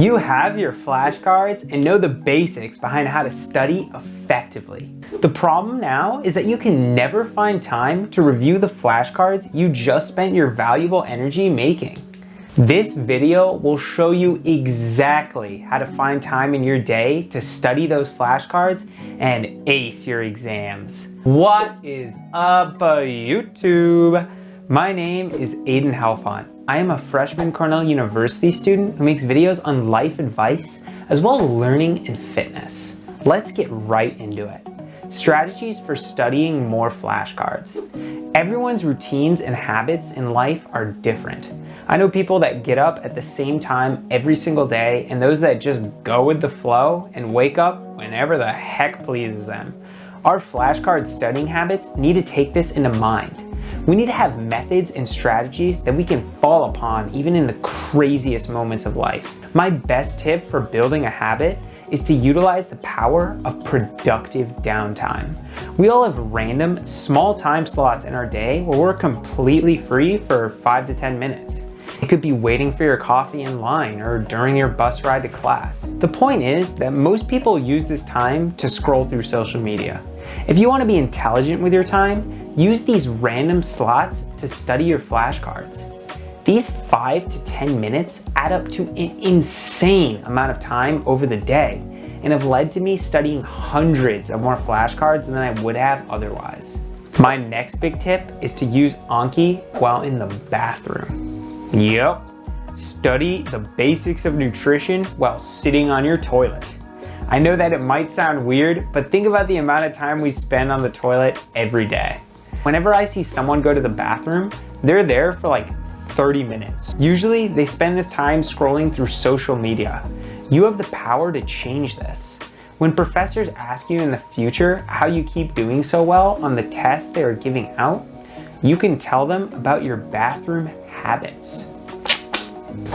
You have your flashcards and know the basics behind how to study effectively. The problem now is that you can never find time to review the flashcards you just spent your valuable energy making. This video will show you exactly how to find time in your day to study those flashcards and ace your exams. What is up, YouTube? My name is Aiden Helfont. I am a freshman Cornell University student who makes videos on life advice as well as learning and fitness. Let's get right into it. Strategies for studying more flashcards. Everyone's routines and habits in life are different. I know people that get up at the same time every single day and those that just go with the flow and wake up whenever the heck pleases them. Our flashcard studying habits need to take this into mind. We need to have methods and strategies that we can fall upon even in the craziest moments of life. My best tip for building a habit is to utilize the power of productive downtime. We all have random, small time slots in our day where we're completely free for 5 to 10 minutes. It could be waiting for your coffee in line or during your bus ride to class. The point is that most people use this time to scroll through social media. If you want to be intelligent with your time, use these random slots to study your flashcards. These 5 to 10 minutes add up to an insane amount of time over the day and have led to me studying hundreds of more flashcards than I would have otherwise. My next big tip is to use Anki while in the bathroom. Yep, study the basics of nutrition while sitting on your toilet. I know that it might sound weird, but think about the amount of time we spend on the toilet every day. Whenever I see someone go to the bathroom, they're there for like 30 minutes. Usually they spend this time scrolling through social media. You have the power to change this. When professors ask you in the future how you keep doing so well on the tests they are giving out, you can tell them about your bathroom habits.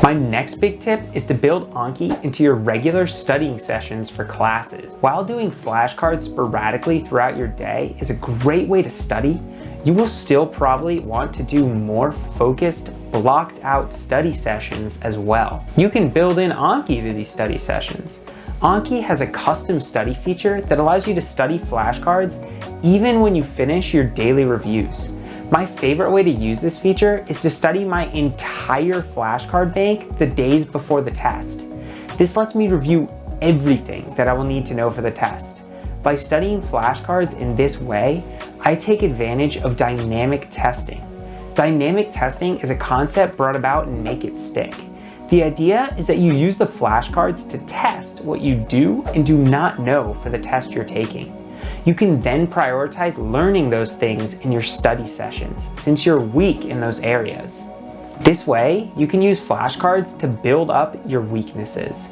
My next big tip is to build Anki into your regular studying sessions for classes. While doing flashcards sporadically throughout your day is a great way to study, you will still probably want to do more focused, blocked out study sessions as well. You can build in Anki to these study sessions. Anki has a custom study feature that allows you to study flashcards even when you finish your daily reviews. My favorite way to use this feature is to study my entire flashcard bank the days before the test. This lets me review everything that I will need to know for the test. By studying flashcards in this way, I take advantage of dynamic testing. Dynamic testing is a concept brought about in Make It Stick. The idea is that you use the flashcards to test what you do and do not know for the test you're taking. You can then prioritize learning those things in your study sessions since you're weak in those areas. This way, you can use flashcards to build up your weaknesses.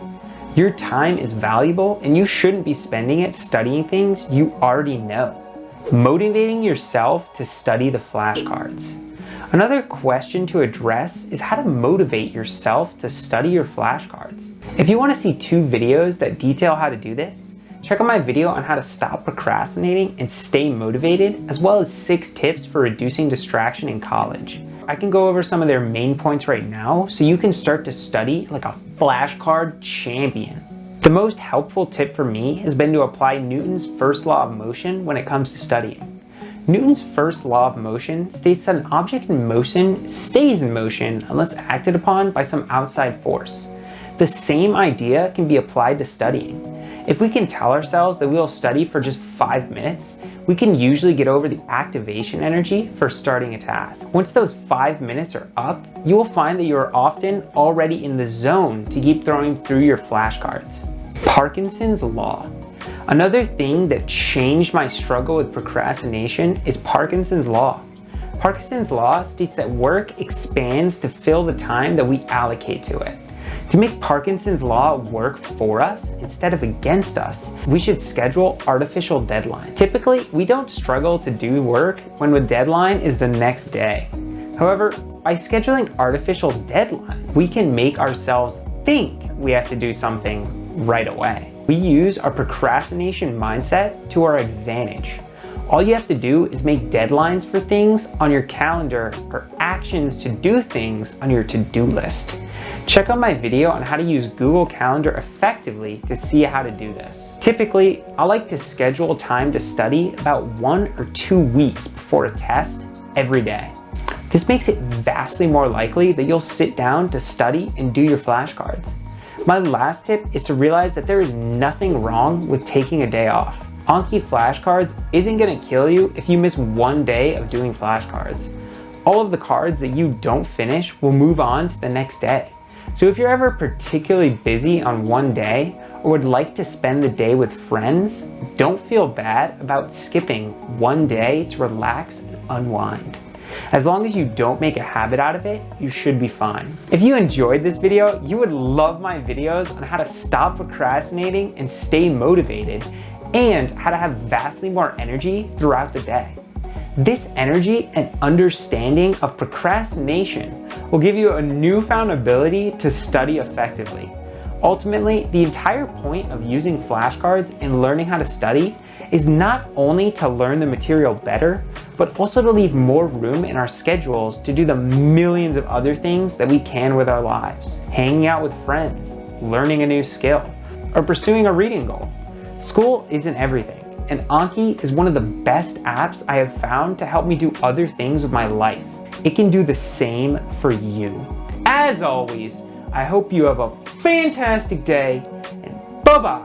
Your time is valuable and you shouldn't be spending it studying things you already know. Motivating yourself to study the flashcards. Another question to address is how to motivate yourself to study your flashcards. If you want to see 2 videos that detail how to do this, check out my video on how to stop procrastinating and stay motivated, as well as 6 tips for reducing distraction in college. I can go over some of their main points right now so you can start to study like a flashcard champion. The most helpful tip for me has been to apply Newton's first law of motion when it comes to studying. Newton's first law of motion states that an object in motion stays in motion unless acted upon by some outside force. The same idea can be applied to studying. If we can tell ourselves that we will study for just 5 minutes, we can usually get over the activation energy for starting a task. Once those 5 minutes are up, you will find that you are often already in the zone to keep throwing through your flashcards. Parkinson's law. Another thing that changed my struggle with procrastination is Parkinson's law. Parkinson's law states that work expands to fill the time that we allocate to it. To make Parkinson's law work for us instead of against us, we should schedule artificial deadlines. Typically, we don't struggle to do work when the deadline is the next day. However, by scheduling artificial deadlines, we can make ourselves think we have to do something right away. We use our procrastination mindset to our advantage. All you have to do is make deadlines for things on your calendar or actions to do things on your to-do list. Check out my video on how to use Google Calendar effectively to see how to do this. Typically, I like to schedule time to study about 1 or 2 weeks before a test every day. This makes it vastly more likely that you'll sit down to study and do your flashcards. My last tip is to realize that there is nothing wrong with taking a day off. Anki flashcards isn't going to kill you if you miss 1 day of doing flashcards. All of the cards that you don't finish will move on to the next day. So if you're ever particularly busy on one day or would like to spend the day with friends, don't feel bad about skipping 1 day to relax and unwind. As long as you don't make a habit out of it, you should be fine. If you enjoyed this video, you would love my videos on how to stop procrastinating and stay motivated, and how to have vastly more energy throughout the day. This energy and understanding of procrastination will give you a newfound ability to study effectively. Ultimately, the entire point of using flashcards and learning how to study is not only to learn the material better, but also to leave more room in our schedules to do the millions of other things that we can with our lives. Hanging out with friends, learning a new skill, or pursuing a reading goal. School isn't everything, and Anki is one of the best apps I have found to help me do other things with my life. It can do the same for you. As always, I hope you have a fantastic day, and bye-bye.